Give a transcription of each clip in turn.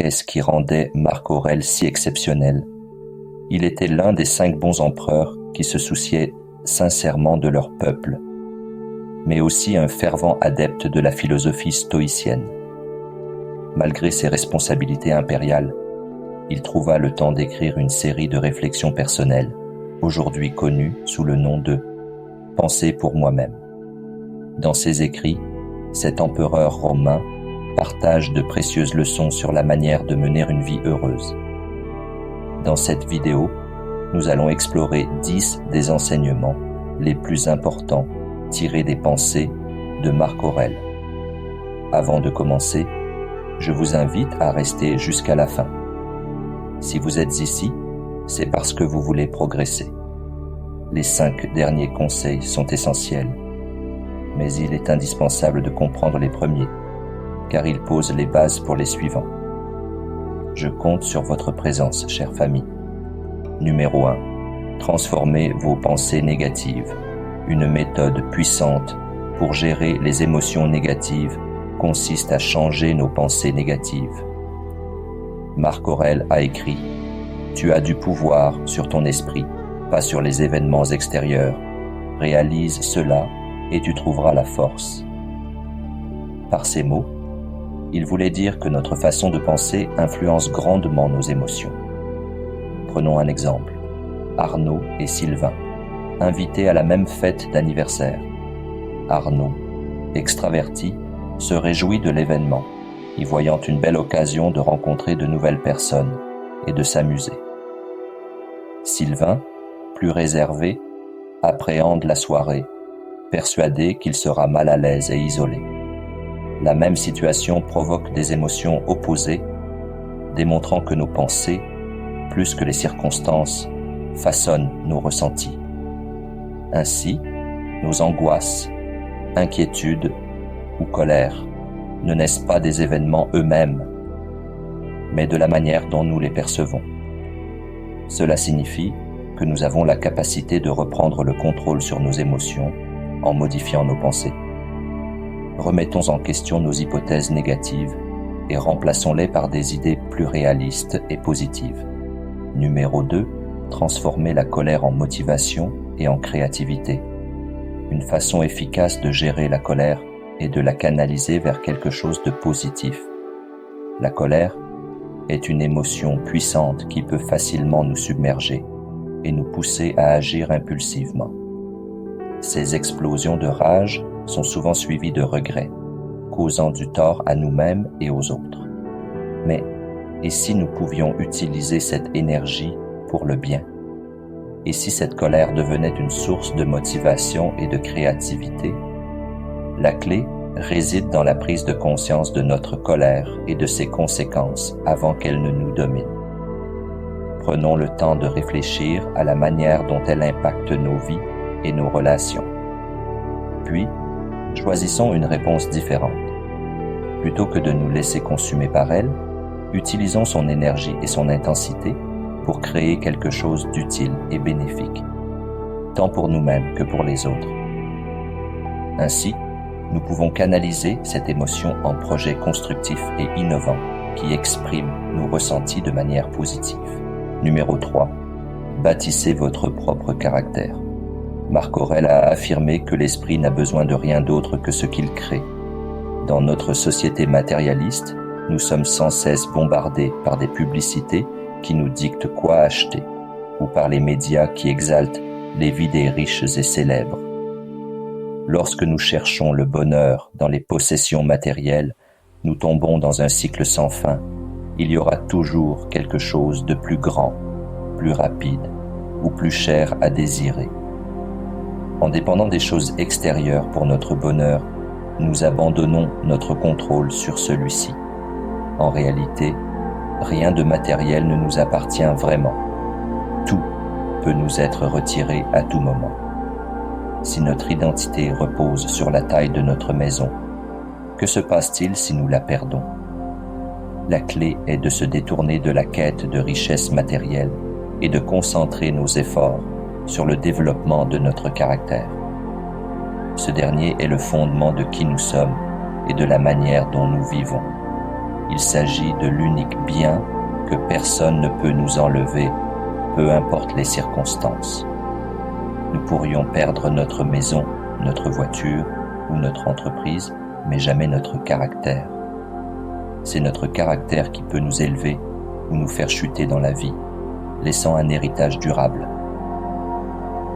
qu'est-ce qui rendait Marc Aurèle si exceptionnel? Il était l'un des 5 bons empereurs qui se souciaient sincèrement de leur peuple, mais aussi un fervent adepte de la philosophie stoïcienne. Malgré ses responsabilités impériales, il trouva le temps d'écrire une série de réflexions personnelles, aujourd'hui connues sous le nom de « Pensées pour moi-même ». Dans ses écrits, cet empereur romain partage de précieuses leçons sur la manière de mener une vie heureuse. Dans cette vidéo, nous allons explorer 10 des enseignements les plus importants tirés des pensées de Marc Aurèle. Avant de commencer, je vous invite à rester jusqu'à la fin. Si vous êtes ici, c'est parce que vous voulez progresser. Les 5 derniers conseils sont essentiels, mais il est indispensable de comprendre les premiers, car ils posent les bases pour les suivants. Je compte sur votre présence, chère famille. Numéro 1. Transformez vos pensées négatives. Une méthode puissante pour gérer les émotions négatives consiste à changer nos pensées négatives. Marc Aurèle a écrit « Tu as du pouvoir sur ton esprit, pas sur les événements extérieurs. Réalise cela et tu trouveras la force. » Par ces mots, il voulait dire que notre façon de penser influence grandement nos émotions. Prenons un exemple. Arnaud et Sylvain, invités à la même fête d'anniversaire. Arnaud, extraverti, se réjouit de l'événement, y voyant une belle occasion de rencontrer de nouvelles personnes et de s'amuser. Sylvain, plus réservé, appréhende la soirée, persuadé qu'il sera mal à l'aise et isolé. La même situation provoque des émotions opposées, démontrant que nos pensées, plus que les circonstances, façonnent nos ressentis. Ainsi, nos angoisses, inquiétudes ou colère ne naissent pas des événements eux-mêmes, mais de la manière dont nous les percevons. Cela signifie que nous avons la capacité de reprendre le contrôle sur nos émotions en modifiant nos pensées. Remettons en question nos hypothèses négatives et remplaçons-les par des idées plus réalistes et positives. Numéro 2. Transformer la colère en motivation et en créativité. Une façon efficace de gérer la colère est de la canaliser vers quelque chose de positif. La colère est une émotion puissante qui peut facilement nous submerger et nous pousser à agir impulsivement. Ces explosions de rage sont souvent suivies de regrets, causant du tort à nous-mêmes et aux autres. Mais, et si nous pouvions utiliser cette énergie pour le bien? Et si cette colère devenait une source de motivation et de créativité? La clé réside dans la prise de conscience de notre colère et de ses conséquences avant qu'elle ne nous domine. Prenons le temps de réfléchir à la manière dont elle impacte nos vies et nos relations. Puis, choisissons une réponse différente. Plutôt que de nous laisser consumer par elle, utilisons son énergie et son intensité pour créer quelque chose d'utile et bénéfique, tant pour nous-mêmes que pour les autres. Ainsi, nous pouvons canaliser cette émotion en projets constructifs et innovants qui expriment nos ressentis de manière positive. Numéro 3. Bâtissez votre propre caractère. Marc Aurèle a affirmé que l'esprit n'a besoin de rien d'autre que ce qu'il crée. Dans notre société matérialiste, nous sommes sans cesse bombardés par des publicités qui nous dictent quoi acheter, ou par les médias qui exaltent les vies des riches et célèbres. Lorsque nous cherchons le bonheur dans les possessions matérielles, nous tombons dans un cycle sans fin. Il y aura toujours quelque chose de plus grand, plus rapide ou plus cher à désirer. En dépendant des choses extérieures pour notre bonheur, nous abandonnons notre contrôle sur celui-ci. En réalité, rien de matériel ne nous appartient vraiment. Tout peut nous être retiré à tout moment. Si notre identité repose sur la taille de notre maison, que se passe-t-il si nous la perdons? La clé est de se détourner de la quête de richesse matérielle et de concentrer nos efforts sur le développement de notre caractère. Ce dernier est le fondement de qui nous sommes et de la manière dont nous vivons. Il s'agit de l'unique bien que personne ne peut nous enlever, peu importe les circonstances. Nous pourrions perdre notre maison, notre voiture ou notre entreprise, mais jamais notre caractère. C'est notre caractère qui peut nous élever ou nous faire chuter dans la vie, laissant un héritage durable.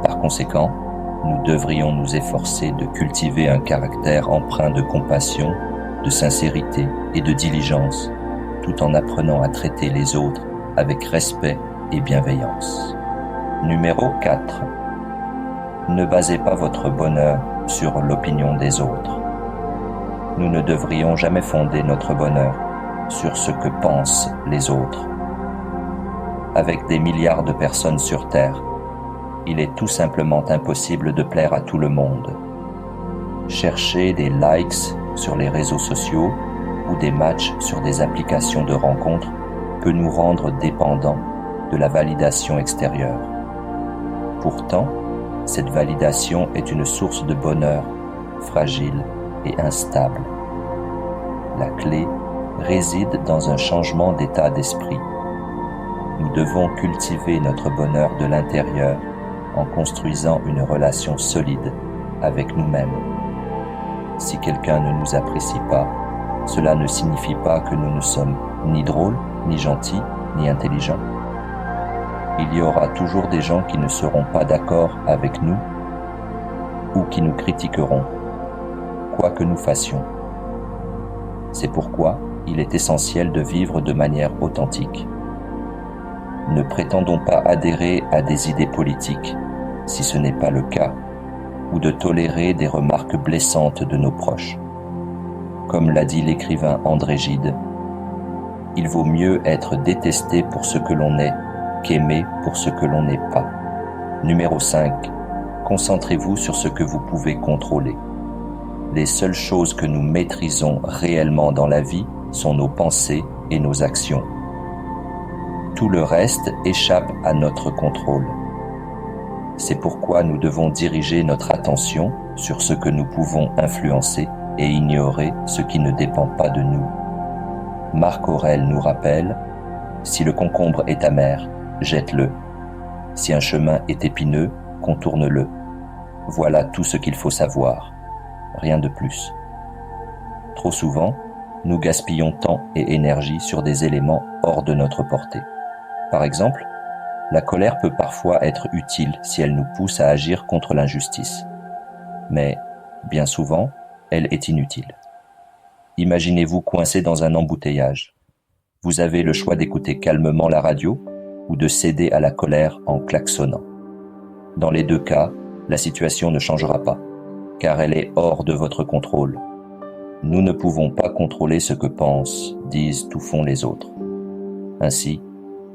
Par conséquent, nous devrions nous efforcer de cultiver un caractère empreint de compassion, de sincérité et de diligence, tout en apprenant à traiter les autres avec respect et bienveillance. Numéro 4. Ne basez pas votre bonheur sur l'opinion des autres. Nous ne devrions jamais fonder notre bonheur sur ce que pensent les autres. Avec des milliards de personnes sur Terre, il est tout simplement impossible de plaire à tout le monde. Chercher des likes sur les réseaux sociaux ou des matchs sur des applications de rencontres peut nous rendre dépendants de la validation extérieure. Pourtant, cette validation est une source de bonheur fragile et instable. La clé réside dans un changement d'état d'esprit. Nous devons cultiver notre bonheur de l'intérieur en construisant une relation solide avec nous-mêmes. Si quelqu'un ne nous apprécie pas, cela ne signifie pas que nous ne sommes ni drôles, ni gentils, ni intelligents. Il y aura toujours des gens qui ne seront pas d'accord avec nous ou qui nous critiqueront, quoi que nous fassions. C'est pourquoi il est essentiel de vivre de manière authentique. Ne prétendons pas adhérer à des idées politiques, si ce n'est pas le cas, ou de tolérer des remarques blessantes de nos proches. Comme l'a dit l'écrivain André Gide, il vaut mieux être détesté pour ce que l'on est qu'aimé pour ce que l'on n'est pas. Numéro 5. Concentrez-vous sur ce que vous pouvez contrôler. Les seules choses que nous maîtrisons réellement dans la vie sont nos pensées et nos actions. Tout le reste échappe à notre contrôle. C'est pourquoi nous devons diriger notre attention sur ce que nous pouvons influencer et ignorer ce qui ne dépend pas de nous. Marc Aurèle nous rappelle : si le concombre est amer, jette-le. Si un chemin est épineux, contourne-le. Voilà tout ce qu'il faut savoir. Rien de plus. Trop souvent, nous gaspillons temps et énergie sur des éléments hors de notre portée. Par exemple, la colère peut parfois être utile si elle nous pousse à agir contre l'injustice. Mais, bien souvent, elle est inutile. Imaginez-vous coincé dans un embouteillage. Vous avez le choix d'écouter calmement la radio ou de céder à la colère en klaxonnant. Dans les deux cas, la situation ne changera pas, car elle est hors de votre contrôle. Nous ne pouvons pas contrôler ce que pensent, disent ou font les autres. Ainsi,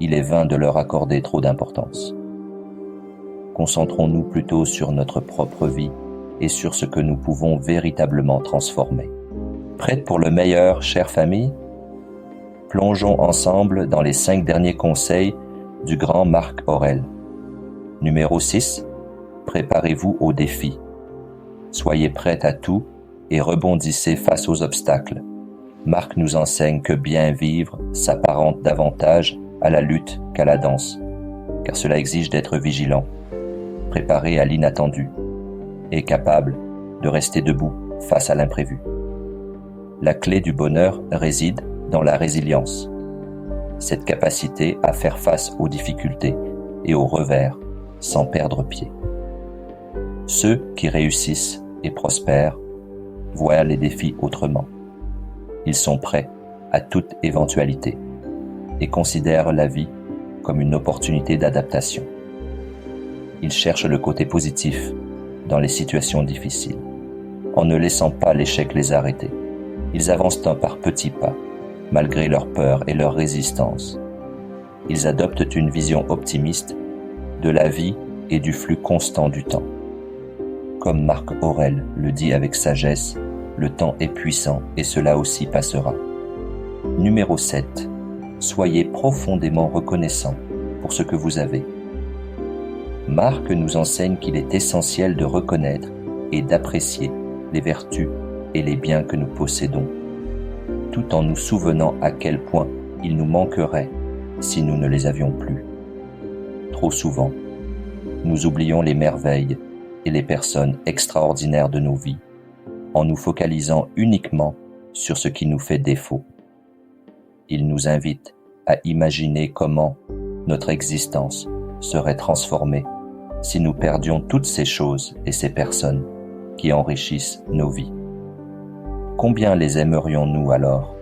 il est vain de leur accorder trop d'importance. Concentrons-nous plutôt sur notre propre vie et sur ce que nous pouvons véritablement transformer. Prête pour le meilleur, chère famille ? Plongeons ensemble dans les 5 derniers conseils du grand Marc Aurèle. Numéro 6. Préparez-vous au défi. Soyez prête à tout et rebondissez face aux obstacles. Marc nous enseigne que bien vivre s'apparente davantage à la lutte qu'à la danse, car cela exige d'être vigilant, préparé à l'inattendu et capable de rester debout face à l'imprévu. La clé du bonheur réside dans la résilience, cette capacité à faire face aux difficultés et aux revers sans perdre pied. Ceux qui réussissent et prospèrent voient les défis autrement. Ils sont prêts à toute éventualité et considèrent la vie comme une opportunité d'adaptation. Ils cherchent le côté positif dans les situations difficiles, en ne laissant pas l'échec les arrêter. Ils avancent par petits pas, malgré leur peur et leur résistance. Ils adoptent une vision optimiste de la vie et du flux constant du temps. Comme Marc Aurèle le dit avec sagesse, le temps est puissant et cela aussi passera. Numéro 7. Soyez profondément reconnaissant pour ce que vous avez. Marc nous enseigne qu'il est essentiel de reconnaître et d'apprécier les vertus et les biens que nous possédons. tout en nous souvenant à quel point il nous manquerait si nous ne les avions plus. Trop souvent, nous oublions les merveilles et les personnes extraordinaires de nos vies en nous focalisant uniquement sur ce qui nous fait défaut. Il nous invite à imaginer comment notre existence serait transformée si nous perdions toutes ces choses et ces personnes qui enrichissent nos vies. Combien les aimerions-nous alors?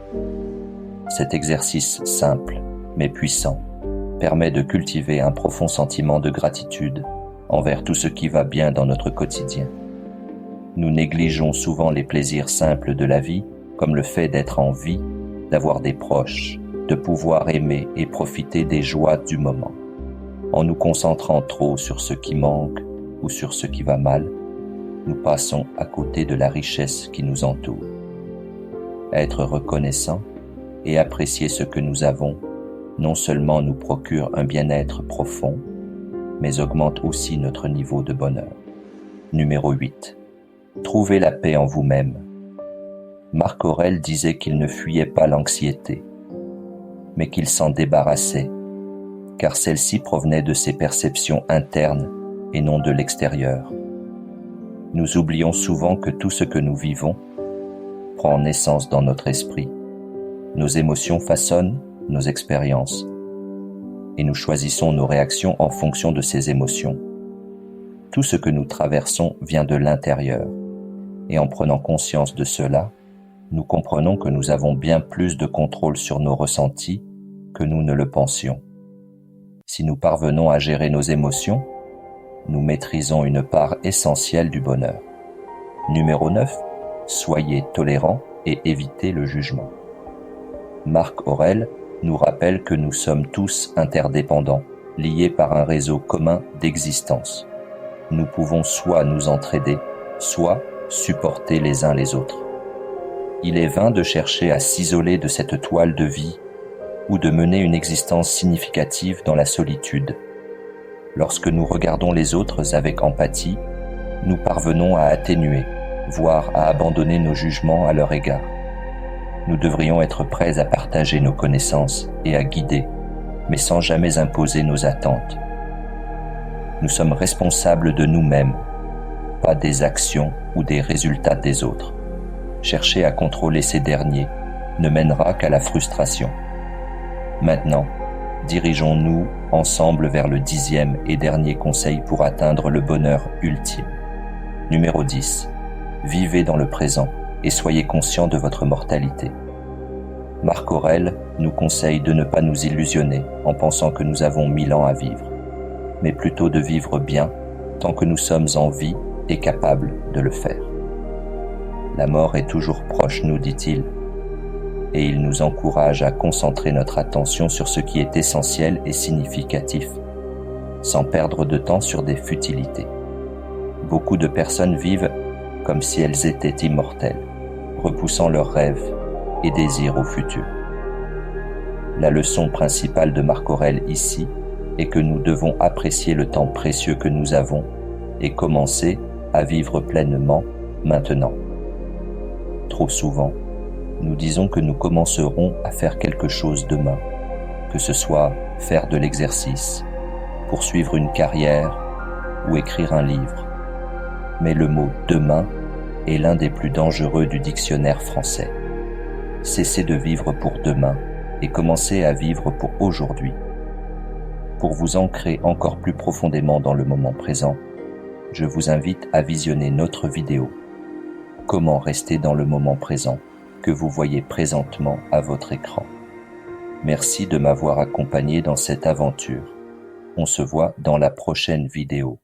Cet exercice simple mais puissant permet de cultiver un profond sentiment de gratitude envers tout ce qui va bien dans notre quotidien. Nous négligeons souvent les plaisirs simples de la vie, comme le fait d'être en vie, d'avoir des proches, de pouvoir aimer et profiter des joies du moment. En nous concentrant trop sur ce qui manque ou sur ce qui va mal, nous passons à côté de la richesse qui nous entoure. Être reconnaissant et apprécier ce que nous avons non seulement nous procure un bien-être profond, mais augmente aussi notre niveau de bonheur. Numéro 8. Trouvez la paix en vous-même. Marc Aurèle disait qu'il ne fuyait pas l'anxiété, mais qu'il s'en débarrassait, car celle-ci provenait de ses perceptions internes et non de l'extérieur. Nous oublions souvent que tout ce que nous vivons prend naissance dans notre esprit. Nos émotions façonnent nos expériences et nous choisissons nos réactions en fonction de ces émotions. Tout ce que nous traversons vient de l'intérieur et en prenant conscience de cela, nous comprenons que nous avons bien plus de contrôle sur nos ressentis que nous ne le pensions. Si nous parvenons à gérer nos émotions, nous maîtrisons une part essentielle du bonheur. Numéro 9. Soyez tolérants et évitez le jugement. Marc Aurèle nous rappelle que nous sommes tous interdépendants, liés par un réseau commun d'existence. Nous pouvons soit nous entraider, soit supporter les uns les autres. Il est vain de chercher à s'isoler de cette toile de vie ou de mener une existence significative dans la solitude. Lorsque nous regardons les autres avec empathie, nous parvenons à atténuer, voire à abandonner nos jugements à leur égard. Nous devrions être prêts à partager nos connaissances et à guider, mais sans jamais imposer nos attentes. Nous sommes responsables de nous-mêmes, pas des actions ou des résultats des autres. Chercher à contrôler ces derniers ne mènera qu'à la frustration. Maintenant, dirigeons-nous ensemble vers le 10e et dernier conseil pour atteindre le bonheur ultime. Numéro 10. Vivez dans le présent et soyez conscients de votre mortalité. Marc Aurèle nous conseille de ne pas nous illusionner en pensant que nous avons 1000 ans à vivre, mais plutôt de vivre bien tant que nous sommes en vie et capables de le faire. La mort est toujours proche, nous dit-il, et il nous encourage à concentrer notre attention sur ce qui est essentiel et significatif, sans perdre de temps sur des futilités. Beaucoup de personnes vivent comme si elles étaient immortelles, repoussant leurs rêves et désirs au futur. La leçon principale de Marc Aurèle ici est que nous devons apprécier le temps précieux que nous avons et commencer à vivre pleinement maintenant. Trop souvent, nous disons que nous commencerons à faire quelque chose demain, que ce soit faire de l'exercice, poursuivre une carrière ou écrire un livre. Mais le mot « demain » est l'un des plus dangereux du dictionnaire français. Cessez de vivre pour demain et commencez à vivre pour aujourd'hui. Pour vous ancrer encore plus profondément dans le moment présent, je vous invite à visionner notre vidéo « Comment rester dans le moment présent » que vous voyez présentement à votre écran. Merci de m'avoir accompagné dans cette aventure. On se voit dans la prochaine vidéo.